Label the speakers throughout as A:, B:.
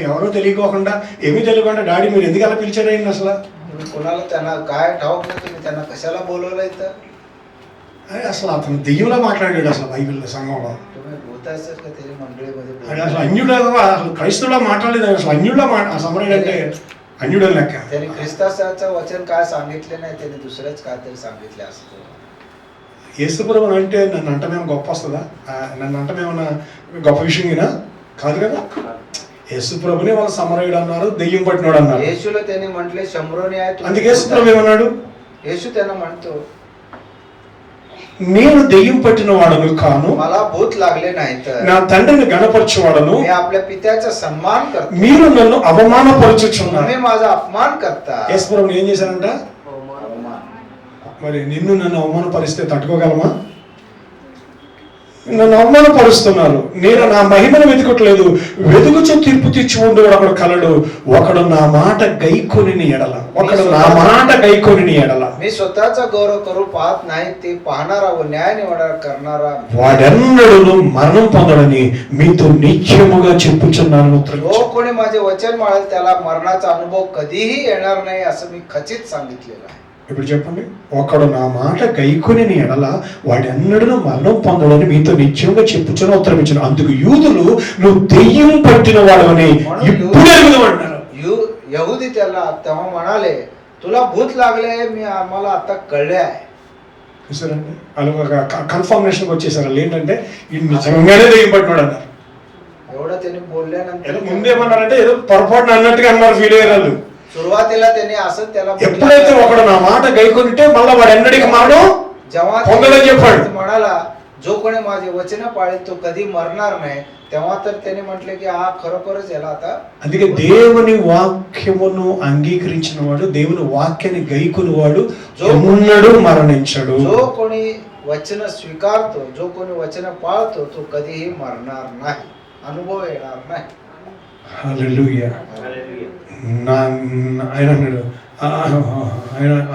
A: ఎవరో తెలియకోకుండా ఏమీ తెలియకుండా డాడీ మీరు ఎందుకు అలా పిలిచారండి అసలు?
B: कोणाला त्यांना काय ठाऊक नाही, तुम्ही त्यांना कशाला बोलवलं इथं?
A: అసలు అతను దెయ్యంలో మాట్లాడాడు అసలు బైబిల్లో సంఘంలో.
B: तुम्ही बोलताय सर का त्याच्या मंडळीमध्ये
A: అది అసలు అన్యుడు అసలు క్రైస్తవులా మాట్లాడలేదు, అసలు అన్యుడులా సమరయుడు అంటే అన్యుడు లెక్క.
B: त्यांनी ख्रिस्ताचं वचन काय सांगितले नाही, त्यांनी दुसरंच काहीतरी सांगितले असतं.
A: యేసుప్రభుని అంటే నన్ను అంటమేమో గొప్ప వస్తుందా? నన్ను అంటమేమన్నా గొప్ప విషయంగా కాదు కదా. యేసుప్రభుని వాళ్ళ సమరయుడు అన్నారు, దెయ్యం పట్టినాడు అన్నారు.
B: येशूला त्यांनी म्हटले शंभरोनी आहे.
A: అందుకే యేసుప్రభు ఏమన్నాడు?
B: येशू त्यांना म्हणतो,
A: నేను దెయ్యం పట్టిన వాడను కాను,
B: मला भूत लागले नाही तर
A: నా తండ్రిని గణపరచువాడను,
B: मी आपल्या पित्याचा सन्मान करतो,
A: మీరు నన్ను అవమానపరచుచున్నారు.
B: तुम्ही माझा अपमान करता.
A: యేసుప్రభుని ఏం చేశారంట? మరి నిన్ను నన్ను అవమానపరిస్తే తట్టుకోగలమా? నన్ను అవమానపరుస్తున్నారు, నేను నా మహిమను వెతుకట్లేదు, వెతుకుచు తీర్పు తెచ్చి ఉండేవాడు ఒకడు కలడు, ఒకడు నా మాట గైకొని ఎడల, ఒకడు నా మాట గైకొని ఎడల.
B: मी स्वतःचा गौरव करू पाहत नाही, ते पाहणारा व न्याय निवडा करणारा
A: వాడెన్నడూ మరణం పొందడని మీతో నిశ్చయముగా చెప్పుచున్నాను.
B: जो कोणी माझे वचन माळेल त्याला मरणाचा अनुभव कधीही येणार नाही, असं मी खचित सांगितलेलं आहे.
A: ఇప్పుడు చెప్పండి, ఒకడు నా మాట గైకొని ఎడల వాడెన్నడూ మరణం పొందడని మీతో నిశ్చయంగా చెప్పుచున్న ఉత్తరం ఇచ్చాను. అందుకు యూదులు నువ్వు దెయ్యం పట్టిన వాడవని ఇప్పుడు ఎరుగుదమంటారు.
B: यहुदी त्याला तेव्हा म्हणाले, तुला भूत लागले, मी आम्हाला आता कळले आहे.
A: చూసారండి, వాళ్ళు కన్ఫర్మేషన్ వచ్చేసారు. వాళ్ళు ఏంటంటే ఈ నిజంగానే దెయ్యం పట్టినాడు అన్నారు.
B: एवढं त्यांनी बोलल्यानंतर
A: ముందేమన్నారంటే ఏదో పొరపాటున అన్నట్టుగా అన్నారు, ఫీల్ అయ్యారు వాళ్ళు.
B: सुरुवातीला त्यांनी असं त्याला
A: ఎప్పుడైతే ఒకడు నా మాట గైకొనిటే మళ్ళీ వాడు ఎన్నడికి మరణం పొందడని చెప్పాడు.
B: म्हणाला, जो कोणी माझे वचन पाळेल तो कधी मरणार नाही, तेव्हा तर त्याने म्हटले की हा खरोखरच याला आता.
A: అందుకే దేవుని వాక్యమును అంగీకరించిన వాడు, దేవుని వాక్యాన్ని గైకొని వాడు ఎన్నడూ మరణించడు.
B: जो कोणी वचन स्वीकारतो, जो कोणी वचन पाळतो, तो कधीही मरणार नाही, अनुभव येणार नाही.
A: హల్లెలూయా. ఆయన అన్నాడు,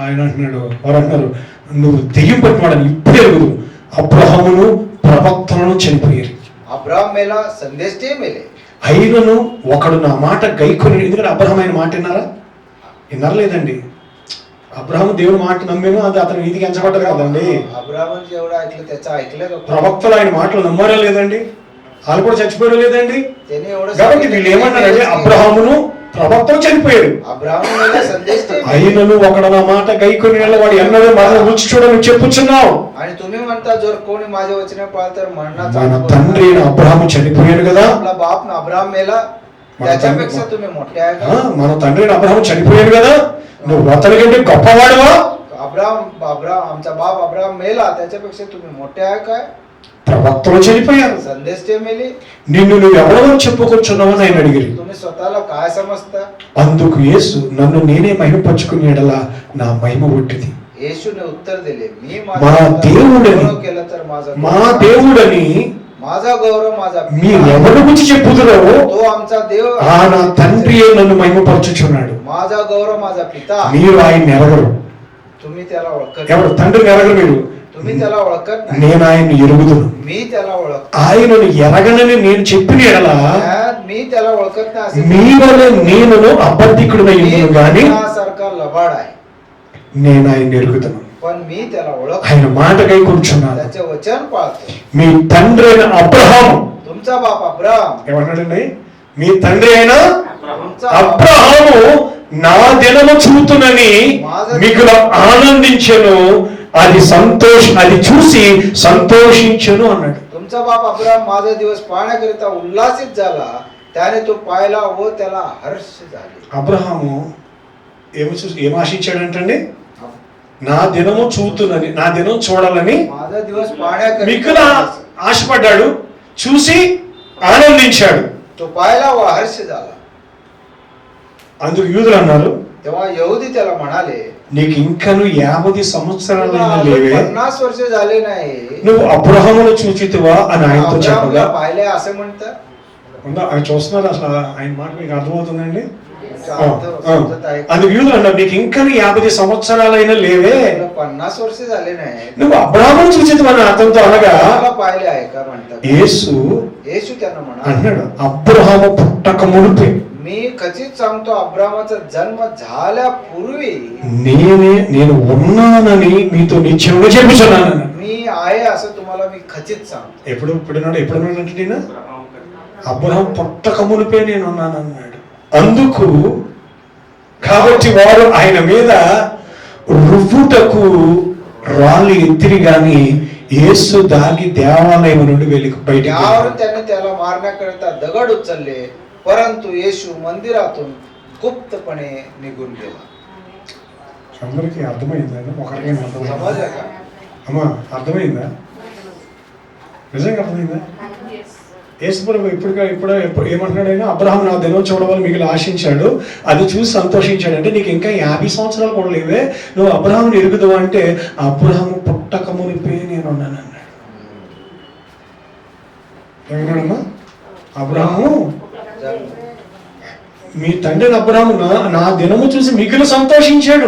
A: ఆయన అంటున్నాడు, వారు అంటున్నారు, నువ్వు దెయ్యం పట్టినాడని ఇప్పుడే ఎరుగుదు, అబ్రహామును ప్రవక్తలను చనిపోయారు.
B: అబ్రహాం మేలా, సందేశే మేలే.
A: అయినను ఒకడు నా మాట గైకొని, ఎందుకంటే అబ్రహాం ఆయన మాట విన్నారా లేదండి? అబ్రహాము దేవుని మాట నమ్మేను, అది అతను నీతికి ఎంచబడ్డది కదండి.
B: అబ్రహాం जेवढं ऐकलं त्याचं ऐकलं.
A: ప్రవక్తలు ఆయన మాటలు నమ్మారా లేదండి? వాళ్ళు కూడా చచ్చిపోయారు లేదండి? కాబట్టి వీళ్ళు ఏమన్నారంటే అబ్రహామును ప్రవక్తలు చనిపోయారు. అయినను ఒకడు నా మాట గైకొని వాడు ఎన్నడూ మరణం రుచి చూడని చెప్పుచున్నావు.
B: आणि तुम्ही म्हणता जर कोणी माझे वचन पाळेल तर मरणाचा.
A: మన తండ్రి అయిన అబ్రహాము చనిపోయాడు కదా.
B: आपला बाप अब्राहम मेला, त्याच्यापेक्षा तुम्ही मोठे आहे का?
A: మన తండ్రి అయిన అబ్రహాము చనిపోయాడు కదా, నువ్వు అతని కంటే గొప్పవాడువా?
B: आमचा बाप अब्राहम मेला, त्याच्यापेक्षा तुम्ही मोठे आहे काय?
A: ప్రవక్తలు చనిపోయారు,
B: సందేశే మేలి.
A: నిన్ను నువ్వు ఎవరో చెప్పుకొచ్చున్నావని ఆయన అడిగారు.
B: तुम्ही स्वतःला काय समजता?
A: అందుకు యేసు, నన్ను నేనే మహిమపరచుకుని ఎడల నా మహిమ ఒట్టిది.
B: యేసునే उत्तर दिले, मी
A: మా దేవుడని,
B: केलं तर
A: మా దేవుడని
B: माझा गौरव माझा
A: మీరు ఎవరి గురించి చెప్పుదురో
B: तो आमचा देव,
A: ఆ నా తండ్రి నన్ను మహిమపరచుచున్నాడు.
B: माझा गौरव माझा पिता.
A: మీరు ఆయన ఎరగరు.
B: तुम्ही त्याला ओळखत,
A: ఎవరు తండ్రిని ఎరగరు మీరు.
B: तुम्ही त्याला ओळखत नाही,
A: నేను ఆయన్ని ఎరుగుదును.
B: मी त्याला ओळखतो.
A: ఆయనను ఎరగనని నేను చెప్పిన ఎడల
B: मी त्याला ओळखत नाही,
A: మీ వల్ల నేను అబద్ధికుడినై ఉన్నాను గాని
B: सारखा लबाड आहे,
A: నేను ఆయన్ని ఎరుగుతాను.
B: पण मी त्याला ओळखतो,
A: ఆయన మాట గై కూర్చున్నాను.
B: त्याचे वचन पाळतो.
A: మీ తండ్రి అయిన అబ్రహాము,
B: तुमचा बाप अब्राहम,
A: ఏమన్నాడండి? మీ తండ్రి అయిన
B: तुमचा
A: అబ్రహాము నా దినము చూతునని మిగుల ఆనందించెను, అది చూసి సంతోషించెను అన్నాడు.
B: तुमचा बाप अब्राहम माझा दिवस पाहण्याकरिता उल्हासित झाला, त्याने तो पाहिला व त्याला हर्ष झाले.
A: అబ్రహాము ఏం ఆశించాడంటండి? నా దినము చూతునని, నా దినం చూడాలని
B: माझा दिवस पाहण्याकरिता
A: మిగుల ఆశపడ్డాడు, చూసి ఆనందించాడు.
B: तो पाहिला व हर्ष झाला.
A: అందుకు యూదులు అన్నారు,
B: तेव्हा यहुदी त्याला म्हणाले,
A: నీకు ఇంకను 50 సంవత్సరాలు లేవే,
B: 50 वर्ष झाले नाही,
A: నువ్వు అబ్రహామును చూచితివా అని ఆయనతో చెప్పగా,
B: पाहिले असे म्हणतात.
A: ఆయన చూస్తున్నారు. అసలు ఆయన మాట మీకు అర్థమవుతుందండి?
B: याचा अर्थ समजत आहे का?
A: అందుకు యూదులు అన్నారు నీకు ఇంకా 50 సంవత్సరాలైనా లేవే,
B: तुला 50 वर्ष झाले नाही,
A: నువ్వు అబ్రాహామును చూచితివని అతనితో అనగా
B: मला पाहिले आहे का म्हणतात.
A: యేసు
B: येशू त्यांना म्हणा,
A: అన్నాడు అబ్రహాము పుట్టక మునిపే
B: मी खचित सांगतो अब्रामाचा जन्म झाल्यापूर्वी
A: నేను ఉన్నానని మీతో నిశ్చయంగా చెప్పుచున్నాను.
B: मी आहे असं तुम्हाला मी खचित सांगतो.
A: ఎప్పుడున్నాడంటే నేను అబ్రహాం పుట్టక మునిపే నేను ఉన్నానన్నాడు. అందుకు కాబట్టి వారు ఆయన మీద రువ్వుటకు రాళ్ళు ఎత్తిరి గాని యేసు దాగి దేవాలయం నుండి వెళ్ళి బయటికి
B: यावरून त्यांनी त्याला मारण्याकरिता दगड उचलले, परंतु येशू मंदिरातून गुप्तपणे निघून गेला.
A: అందరికీ అర్థమైందా? ఒకరికైనా అర్థమైందా?
B: समजलं का?
A: అమ్మా అర్థమైందా? నిజంగా అర్థమైందా? యేసుప్రభు ఇప్పుడు ఏమంటున్నాడు ఆయన? అబ్రహాం నా దినం చూడవాలని మిగిలి ఆశించాడు, అది చూసి సంతోషించాడు. అంటే నీకు ఇంకా 50 సంవత్సరాలు కూడా లేవే, నువ్వు అబ్రహాంని ఎరుగుదావు అంటే అబ్రహాము పుట్టక మునిపే నేను ఉన్నాను అన్నాడు. ఏమన్నాడమ్మా? అబ్రహాము మీ తండ్రి అబ్రహాము నా దినము చూసి మిగిలి సంతోషించాడు.